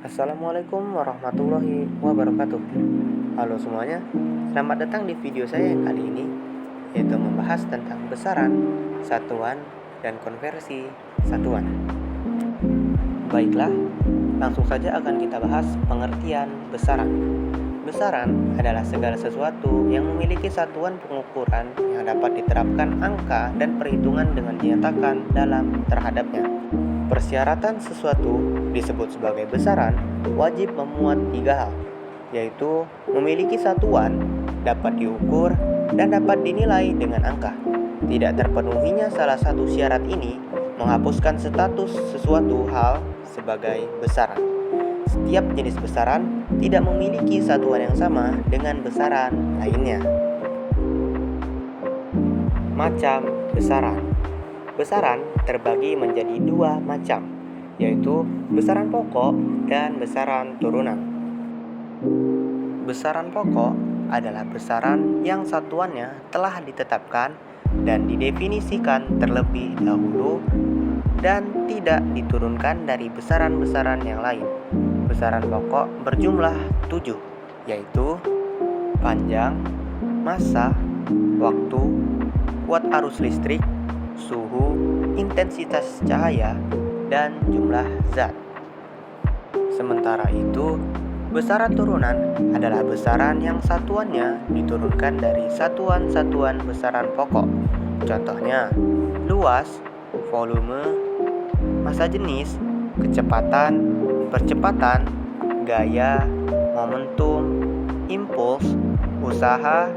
Assalamualaikum warahmatullahi wabarakatuh. Halo semuanya, selamat datang di video saya yang kali ini, yaitu membahas tentang besaran, satuan, dan konversi satuan. Baiklah, langsung saja akan kita bahas pengertian besaran. Besaran adalah segala sesuatu yang memiliki satuan pengukuran yang dapat diterapkan angka dan perhitungan dengan dinyatakan dalam terhadapnya. Persyaratan sesuatu disebut sebagai besaran wajib memuat 3 hal, yaitu memiliki satuan, dapat diukur, dan dapat dinilai dengan angka. Tidak terpenuhinya salah satu syarat ini menghapuskan status sesuatu hal sebagai besaran. Setiap jenis besaran tidak memiliki satuan yang sama dengan besaran lainnya. Macam besaran. Besaran terbagi menjadi 2 macam, yaitu besaran pokok dan besaran turunan. Besaran pokok adalah besaran yang satuannya telah ditetapkan dan didefinisikan terlebih dahulu dan tidak diturunkan dari besaran-besaran yang lain. Besaran pokok berjumlah 7, yaitu panjang, massa, waktu, kuat arus listrik, suhu, intensitas cahaya, dan jumlah zat. Sementara itu, besaran turunan adalah besaran yang satuannya diturunkan dari satuan-satuan besaran pokok. Contohnya, luas, volume, massa jenis, kecepatan, percepatan, gaya, momentum, impuls, usaha,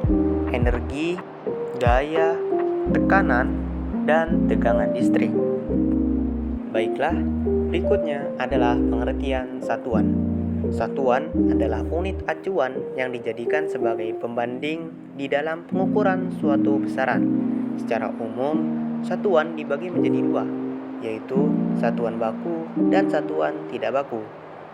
energi, daya, tekanan, dan tegangan listrik. Baiklah, berikutnya adalah pengertian satuan. Satuan adalah unit acuan yang dijadikan sebagai pembanding di dalam pengukuran suatu besaran. Secara umum, satuan dibagi menjadi 2, yaitu satuan baku dan satuan tidak baku.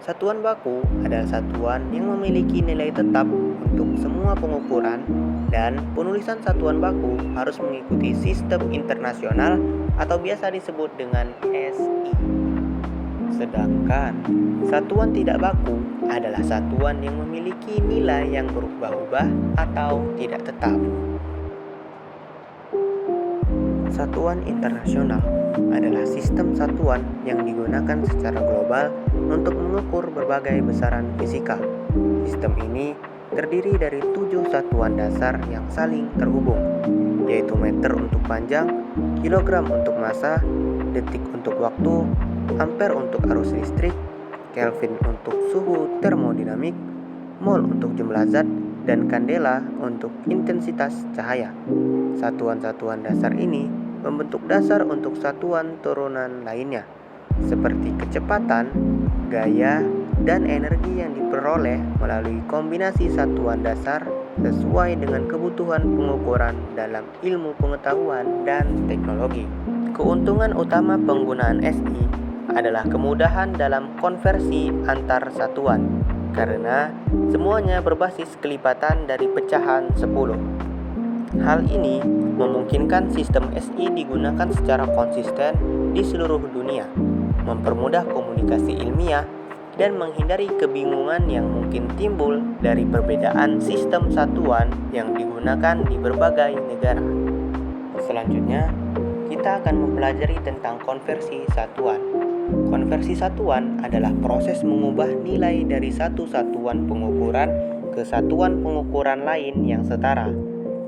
Satuan baku adalah satuan yang memiliki nilai tetap untuk semua pengukuran dan penulisan satuan baku harus mengikuti sistem internasional atau biasa disebut dengan SI. Sedangkan satuan tidak baku adalah satuan yang memiliki nilai yang berubah-ubah atau tidak tetap. Satuan internasional adalah sistem satuan yang digunakan secara global untuk mengukur berbagai besaran fisika. Sistem ini terdiri dari 7 satuan dasar yang saling terhubung, yaitu meter untuk panjang, kilogram untuk massa, detik untuk waktu, ampere untuk arus listrik, Kelvin untuk suhu termodinamik, mol untuk jumlah zat, dan kandela untuk intensitas cahaya. Satuan-satuan dasar ini membentuk dasar untuk satuan turunan lainnya, seperti kecepatan, gaya, dan energi yang diperoleh melalui kombinasi satuan dasar sesuai dengan kebutuhan pengukuran dalam ilmu pengetahuan dan teknologi. Keuntungan utama penggunaan SI adalah kemudahan dalam konversi antar satuan, karena semuanya berbasis kelipatan dari pecahan 10. Hal ini memungkinkan sistem SI digunakan secara konsisten di seluruh dunia, mempermudah komunikasi ilmiah, dan menghindari kebingungan yang mungkin timbul dari perbedaan sistem satuan yang digunakan di berbagai negara. Selanjutnya, kita akan mempelajari tentang konversi satuan. Konversi satuan adalah proses mengubah nilai dari satu satuan pengukuran ke satuan pengukuran lain yang setara.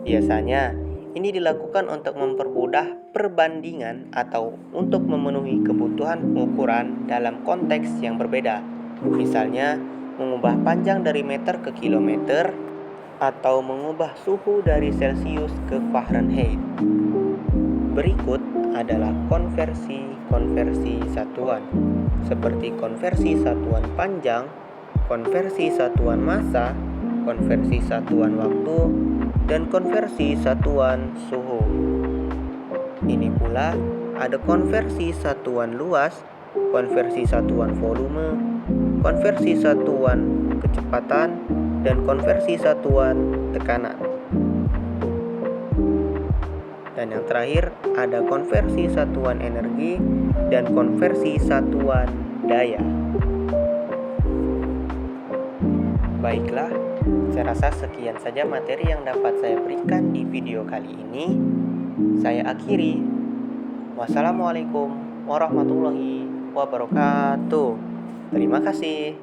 Biasanya, ini dilakukan untuk mempermudah perbandingan atau untuk memenuhi kebutuhan pengukuran dalam konteks yang berbeda. Misalnya, mengubah panjang dari meter ke kilometer atau mengubah suhu dari Celcius ke Fahrenheit. Berikut adalah konversi satuan, seperti konversi satuan panjang, konversi satuan massa, konversi satuan waktu, dan konversi satuan suhu. Ini pula ada konversi satuan luas, konversi satuan volume, konversi satuan kecepatan, dan konversi satuan tekanan. Dan yang terakhir ada konversi satuan energi dan konversi satuan daya. Baiklah, saya rasa sekian saja materi yang dapat saya berikan di video kali ini. Saya akhiri. Wassalamualaikum warahmatullahi wabarakatuh. Terima kasih.